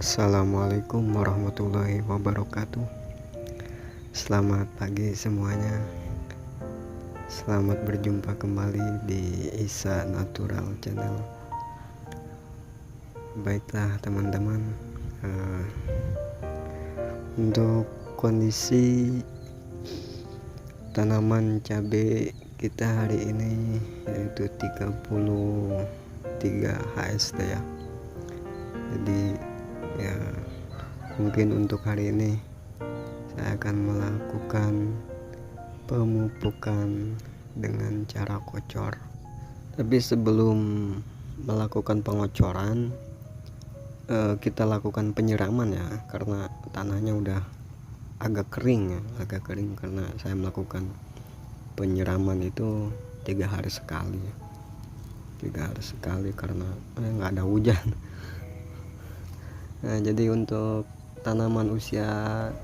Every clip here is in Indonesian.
Assalamualaikum warahmatullahi wabarakatuh. Selamat pagi semuanya. Selamat berjumpa kembali di Isa Natural Channel. Baiklah teman-teman, untuk kondisi tanaman cabai kita hari ini yaitu 33 HST ya. Jadi ya, mungkin untuk hari ini saya akan melakukan pemupukan dengan cara kocor. Tapi sebelum melakukan pengocoran, kita lakukan penyiraman ya, karena tanahnya udah agak kering karena saya melakukan penyiraman itu 3 hari sekali karena nggak ada hujan. Nah, jadi untuk tanaman usia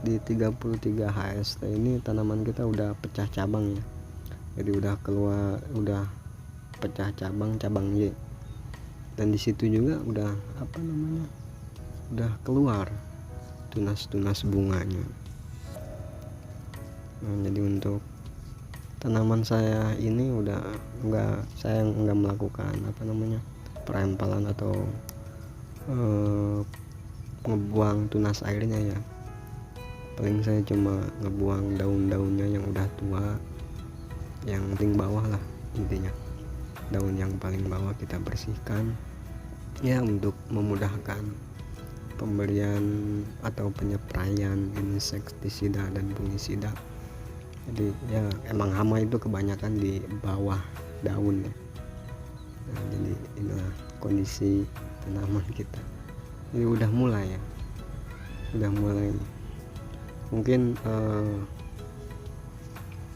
di 33 HST ini tanaman kita udah pecah cabang ya. Jadi udah pecah cabang Y. Dan di situ juga udah keluar tunas-tunas bunganya. Nah, jadi untuk tanaman saya ini saya nggak melakukan perempalan atau ngebuang tunas airnya ya. Paling saya cuma ngebuang daun-daunnya yang udah tua, yang paling bawah lah intinya. Daun yang paling bawah kita bersihkan ya, untuk memudahkan pemberian atau penyepraian insektisida dan fungisida. Jadi ya, emang hama itu kebanyakan di bawah daun ya. Nah, jadi inilah kondisi tanaman kita. Ini udah mulai mungkin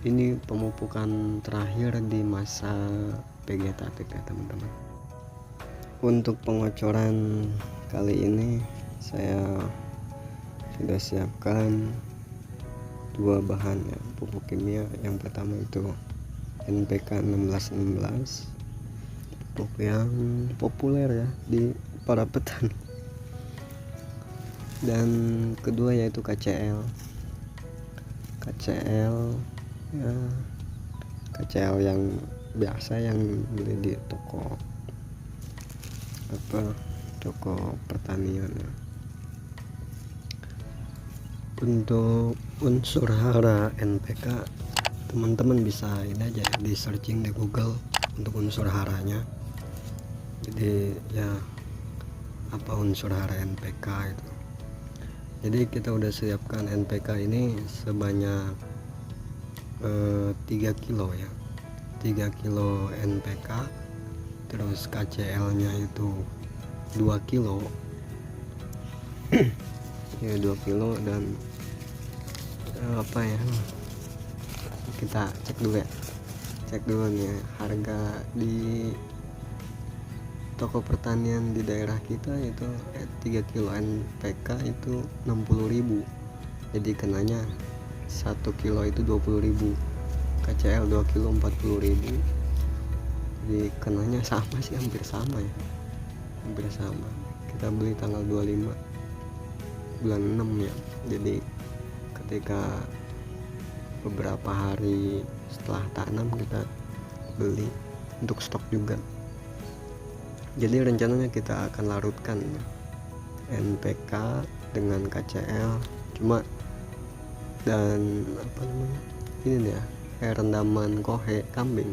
ini pemupukan terakhir di masa vegetatif ya teman-teman. Untuk pengocoran kali ini saya sudah siapkan 2 bahan ya, pupuk kimia. Yang pertama itu NPK 1616, pupuk yang populer ya di para petani. Dan kedua yaitu KCL ya, KCL yang biasa yang beli di toko pertanian ya. Untuk unsur hara NPK teman-teman bisa ini aja di searching di Google untuk unsur haranya. Jadi ya, apa unsur hara NPK itu. Jadi kita udah siapkan NPK ini sebanyak 3 kilo ya, 3 kilo NPK. Terus KCL nya itu 2 kilo ya, 2 kilo. Dan kita cek dulu nih harga di toko pertanian di daerah kita itu 3 kilo NPK itu 60.000. Jadi kenanya 1 kilo itu 20.000, KCL 2 kilo 40.000. Jadi kenanya hampir sama. Kita beli tanggal 25 bulan 6 ya. Jadi ketika beberapa hari setelah tanam kita beli untuk stok juga. Jadi rencananya kita akan larutkan NPK dengan KCL, dan ini ya, rendaman kohe kambing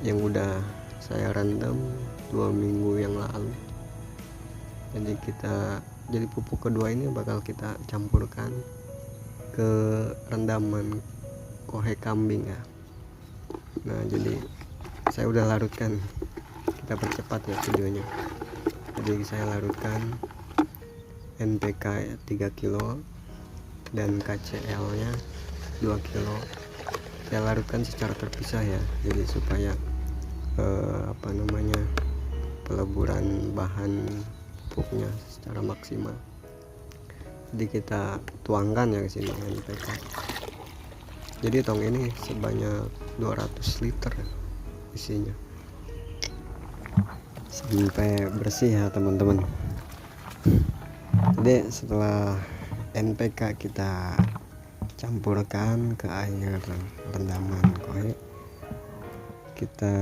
yang udah saya rendam 2 minggu yang lalu. Jadi pupuk kedua ini bakal kita campurkan ke rendaman kohe kambing ya. Nah, jadi saya udah larutkan, kita percepat ya videonya. Jadi saya larutkan NPK 3 kilo dan KCL nya 2 kilo. Saya larutkan secara terpisah ya, jadi supaya peleburan bahan pupuknya secara maksimal. Jadi kita tuangkan ya ke sini NPK. Jadi tong ini sebanyak 200 liter isinya. Sampai bersih ya teman-teman. Jadi setelah NPK kita campurkan ke air rendaman koi, kita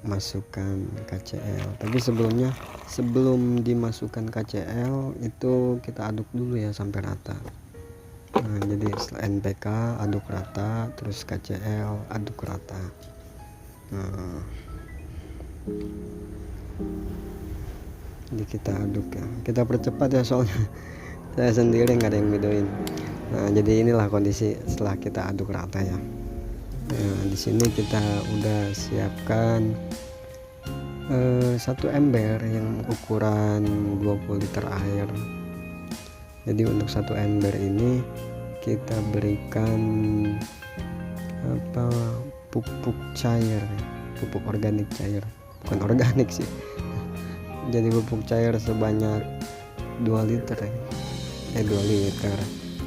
masukkan KCl. Tapi sebelum dimasukkan KCl itu kita aduk dulu ya sampai rata. Nah, jadi setelah NPK aduk rata, terus KCl aduk rata. Nah, jadi kita aduk ya, kita percepat ya soalnya saya sendiri nggak ada yang videoin. Nah, jadi inilah kondisi setelah kita aduk rata ya. Nah, di sini kita udah siapkan satu ember yang ukuran 20 liter air. Jadi untuk satu ember ini kita berikan pupuk cair, pupuk organik cair, bukan organik sih. Jadi pupuk cair sebanyak 2 liter ya. 2 liter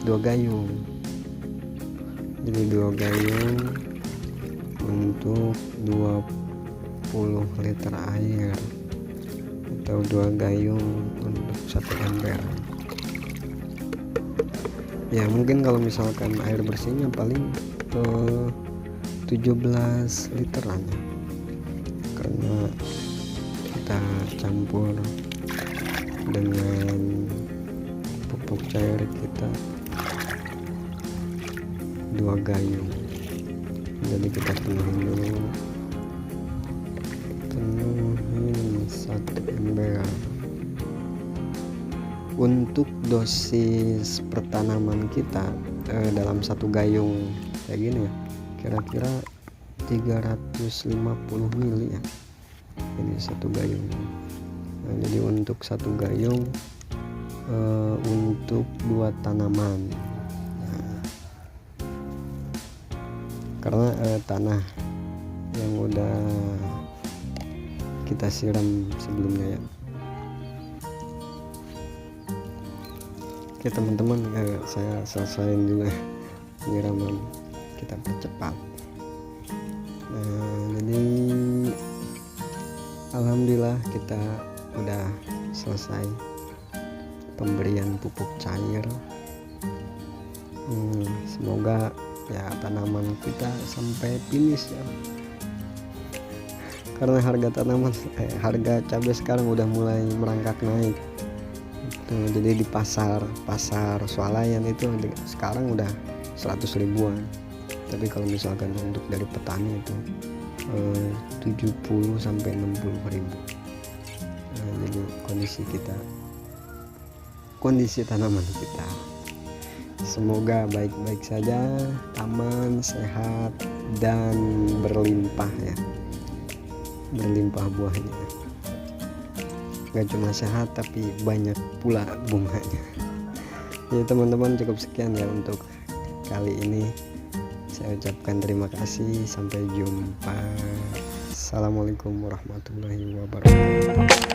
2 gayung. Jadi 2 gayung untuk 20 liter air, atau 2 gayung untuk satu ember ya. Mungkin kalau misalkan air bersihnya paling 17 literan ya, karena kita campur dengan pupuk cair kita 2 gayung. Jadi kita penuhin dulu, penuhin satu ember. Untuk dosis pertanaman kita dalam satu gayung kayak gini ya, kira-kira 350 mili ya, ini satu gayung. Nah, jadi untuk satu gayung untuk 2 tanaman. Nah, karena tanah yang udah kita siram sebelumnya ya. Oke teman-teman, saya selesaiin dulu penyiraman, kita percepat. Nah, jadi alhamdulillah kita udah selesai pemberian pupuk cair. Semoga ya tanaman kita sampai finish ya, karena harga harga cabai sekarang udah mulai merangkak naik. Jadi di pasar swalayan itu sekarang udah 100 ribuan, tapi kalau misalkan untuk dari petani itu 70 sampai 60 ribu. Nah, jadi kondisi tanaman kita semoga baik-baik saja, aman, sehat, dan berlimpah ya, berlimpah buahnya. Gak cuma sehat tapi banyak pula bunganya. Jadi teman-teman, cukup sekian ya untuk kali ini. Saya ucapkan terima kasih, sampai jumpa. Assalamualaikum warahmatullahi wabarakatuh.